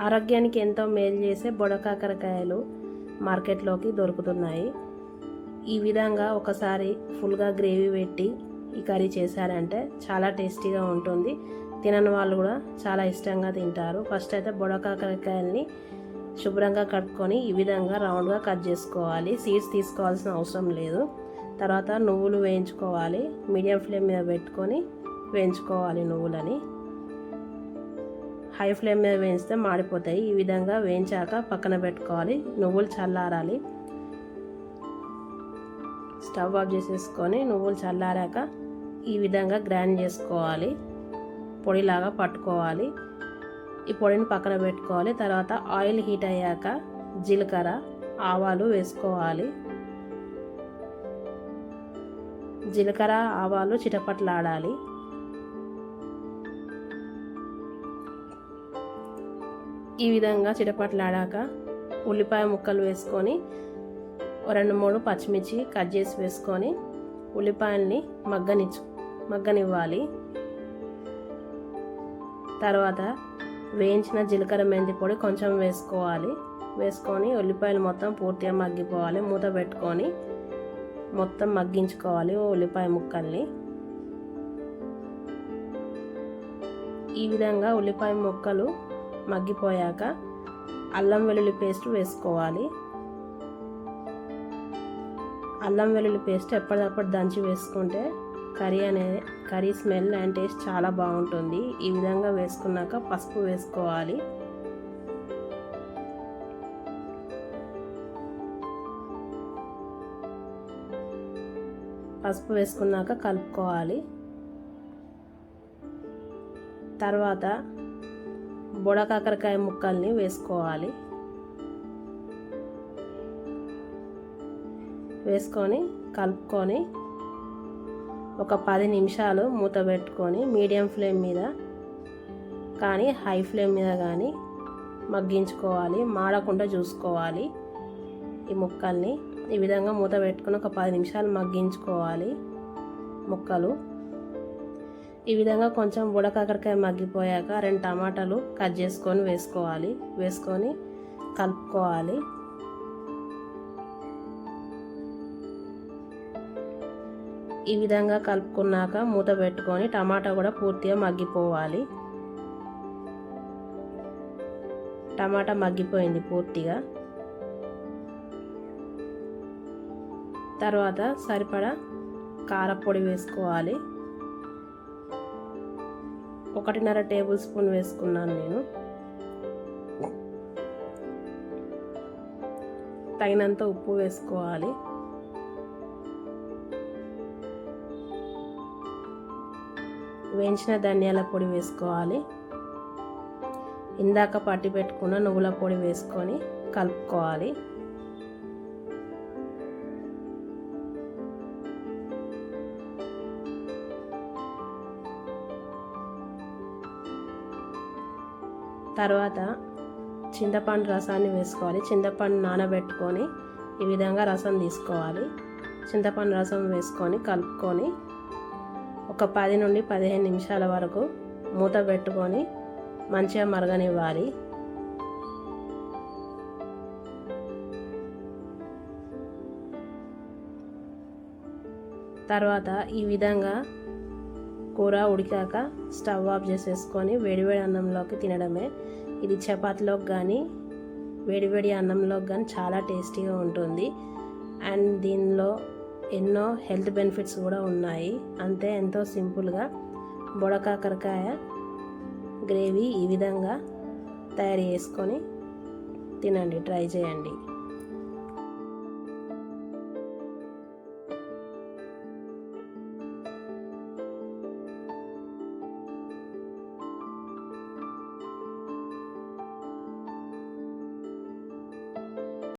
ఆరోగ్యానికి ఎంతో మేలు చేసే బొడకాకరకాయలు మార్కెట్లోకి దొరుకుతున్నాయి. ఈ విధంగా ఒకసారి ఫుల్గా గ్రేవీ పెట్టి ఈ కర్రీ చేశారంటే చాలా టేస్టీగా ఉంటుంది. తినని వాళ్ళు కూడా చాలా ఇష్టంగా తింటారు. ఫస్ట్ అయితే బొడకాకరకాయల్ని శుభ్రంగా కట్టుకొని ఈ విధంగా రౌండ్గా కట్ చేసుకోవాలి. సీడ్స్ తీసుకోవాల్సిన అవసరం లేదు. తర్వాత నువ్వులు వేయించుకోవాలి. మీడియం ఫ్లేమ్ మీద పెట్టుకొని వేయించుకోవాలి. నువ్వులని హై ఫ్లేమ్ మీద వేయిస్తే మాడిపోతాయి. ఈ విధంగా వేయించాక పక్కన పెట్టుకోవాలి. నువ్వులు చల్లారాలి. స్టవ్ ఆఫ్ చేసేసుకొని నువ్వులు చల్లారాక ఈ విధంగా గ్రైండ్ చేసుకోవాలి. పొడిలాగా పట్టుకోవాలి. ఈ పొడిని పక్కన పెట్టుకోవాలి. తర్వాత ఆయిల్ హీట్ అయ్యాక జీలకర్ర ఆవాలు వేసుకోవాలి. జీలకర్ర ఆవాలు చిటపట్లాడాలి. ఈ విధంగా చిటపట్లాడాక ఉల్లిపాయ ముక్కలు వేసుకొని 2-3 పచ్చిమిర్చి కట్ చేసి వేసుకొని ఉల్లిపాయల్ని మగ్గనివ్వాలి. తర్వాత వేయించిన జీలకర్ర మెంతి పొడి కొంచెం వేసుకోవాలి. వేసుకొని ఉల్లిపాయలు మొత్తం పూర్తిగా మగ్గిపోవాలి. మూత పెట్టుకొని మొత్తం మగ్గించుకోవాలి ఉల్లిపాయ ముక్కల్ని. ఈ విధంగా ఉల్లిపాయ ముక్కలు మగ్గిపోయాక అల్లం వెల్లుల్లి పేస్ట్ వేసుకోవాలి. అల్లం వెల్లుల్లి పేస్ట్ ఎప్పటికప్పుడు దంచి వేసుకుంటే కర్రీ స్మెల్ అండ్ టేస్ట్ చాలా బాగుంటుంది. ఈ విధంగా వేసుకున్నాక పసుపు వేసుకోవాలి. పసుపు వేసుకున్నాక కలుపుకోవాలి. తర్వాత బొడకాకరకాయ ముక్కల్ని వేసుకోవాలి. వేసుకొని కలుపుకొని ఒక 10 నిమిషాలు మూత పెట్టుకొని మీడియం ఫ్లేమ్ మీద కానీ హై ఫ్లేమ్ మీద కానీ మగ్గించుకోవాలి. మాడకుండా చూసుకోవాలి. ఈ ముక్కల్ని ఈ విధంగా మూత పెట్టుకొని ఒక 10 నిమిషాలు మగ్గించుకోవాలి ముక్కలు. ఈ విధంగా కొంచెం బుడకాకరకాయ మగ్గిపోయాక 2 టమాటాలు కట్ చేసుకొని వేసుకోవాలి. వేసుకొని కలుపుకోవాలి. ఈ విధంగా కలుపుకున్నాక మూత పెట్టుకొని టమాటా కూడా పూర్తిగా మగ్గిపోవాలి. టమాటా మగ్గిపోయింది పూర్తిగా. తర్వాత సరిపడా కారపొడి వేసుకోవాలి. 1.5 టేబుల్ స్పూన్ వేసుకున్నాను నేను. తగినంత ఉప్పు వేసుకోవాలి. వేయించిన ధనియాల పొడి వేసుకోవాలి. ఇందాక పట్టి పెట్టుకున్న నువ్వుల పొడి వేసుకొని కలుపుకోవాలి. తర్వాత చింతపండు రసాన్ని వేసుకోవాలి. చింతపండు నానబెట్టుకొని ఈ విధంగా రసం తీసుకోవాలి. చింతపండు రసం వేసుకొని కలుపుకొని ఒక 10 నుండి 15 నిమిషాల వరకు మూత పెట్టుకొని మంచిగా మరగనివ్వాలి. తర్వాత ఈ విధంగా కూర ఉడికాక స్టవ్ ఆఫ్ చేసేసుకొని వేడివేడి అన్నంలోకి తినడమే. ఇది చపాతీలోకి కానీ వేడివేడి అన్నంలోకి కానీ చాలా టేస్టీగా ఉంటుంది. అండ్ దీనిలో ఎన్నో హెల్త్ బెనిఫిట్స్ కూడా ఉన్నాయి. అంతే ఎంతో సింపుల్గా బొడకాకరకాయ గ్రేవీ ఈ విధంగా తయారు చేసుకొని తినండి. ట్రై చేయండి.